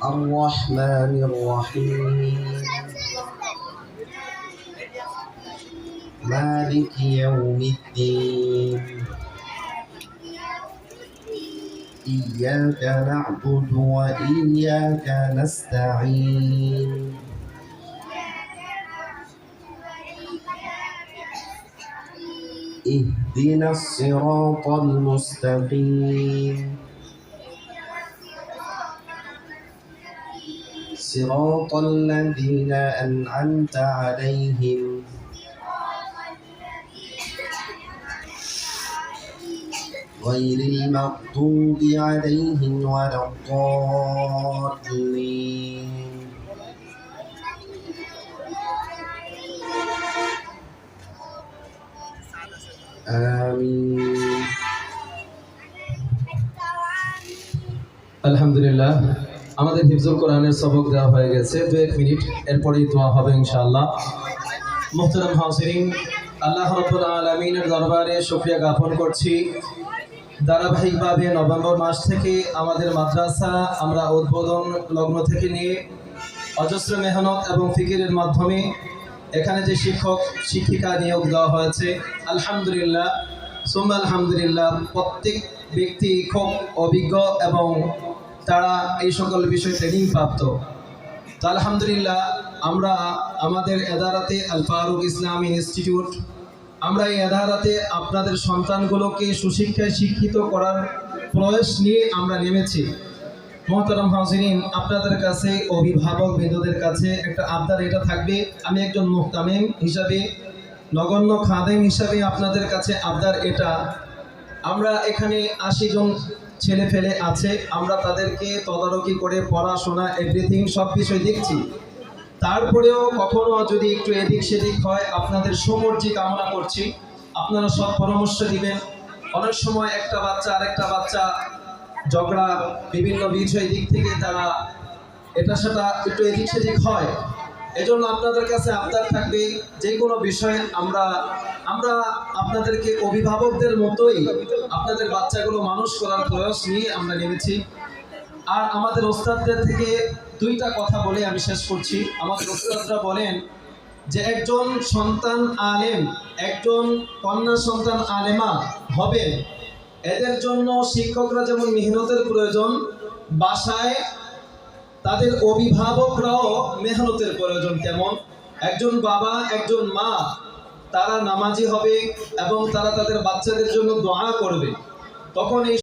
الرحمن الرحيم مالك يوم الدين إياك نعبد وإياك نستعين اهدنا الصراط المستقيم صراط الذين أنعمت عليهم غير المغضوب عليهم ولا الضالين آمين আলহামদুলিল্লাহ আমাদের হিফজুল কোরআনের সবক দেওয়া হয়ে গেছে 2-1 মিনিট এরপরেই দোয়া হবে ইনশাআল্লাহ। মুহতারাম হাজিরিন, আল্লাহ রাব্বুল আলামিনের দরবারে শুকরিয়া জ্ঞাপন করছি। ধারাবাহিকভাবে নভেম্বর মাস থেকে আমাদের মাদ্রাসা আমরা উদ্বোধন লগ্ন থেকে নিয়ে অজস্র মেহনত এবং ফিকিরের মাধ্যমে এখানে যে শিক্ষক শিক্ষিকা নিয়োগ দেওয়া হয়েছে, আলহামদুলিল্লাহ সুম্মা আলহামদুলিল্লাহ, প্রত্যেক ব্যক্তি খুব অভিজ্ঞ এবং তারা এই সকল বিষয়ে ট্রেনিং প্রাপ্ত। তো আলহামদুলিল্লাহ আমরা আমাদের এদারাতে আল ফারুক ইসলামী ইনস্টিটিউট, আমরা এই এদারাতে আপনাদের সন্তানগুলোকে সুশিক্ষায় শিক্ষিত করার প্রয়াস নিয়ে আমরা নেমেছি। মুহতারাম হাজিরিন, আপনাদের কাছে অভিভাবক বৃন্দদের কাছে একটা আবদার এটা থাকবে, আমি একজন মুহতামিম হিসাবে, নগণ্য খাদেম হিসাবে আপনাদের কাছে আবদার এটা, আমরা এখানে 80 জন ছেলে ফেলে আছে, আমরা তাদেরকে তদারকি করে পড়াশোনা এভরিথিং সব বিষয় দেখছি। তারপরেও কখনো যদি একটু এদিক সেদিক হয়, আপনাদের সমর্জি কামনা করছি, আপনারা সব পরামর্শ দিবেন। অনেক সময় একটা বাচ্চা আরেকটা বাচ্চা ঝগড়া, বিভিন্ন বিষয় দিক থেকে তারা এটা সেটা একটু এদিক সেদিক হয়। এজন্য আপনাদের কাছে আবদার থাকবে, যে কোনো বিষয়ে আমরা আপনাদেরকে অভিভাবকদের মতোই আপনাদের বাচ্চাগুলো মানুষ করার প্রয়াস নিয়ে আমরা নেমেছি। আর আমাদের ওস্তাদদের থেকে 2টা কথা বলে আমি শেষ করছি। আমাদের ওস্তাদরা বলেন যে একজন সন্তান আলেম, একজন কন্যা সন্তান আলেমা হবে, এদের জন্য শিক্ষকরা যেমন মেহনতের প্রয়োজন, বাসায় তাদের অভিভাবকরাও মেহনতের প্রয়োজন। তেমন একজন বাবা একজন মা তারা নামাজি হবে এবং তারা তাদের বাচ্চাদের জন্য দোয়া করবে, তখন এই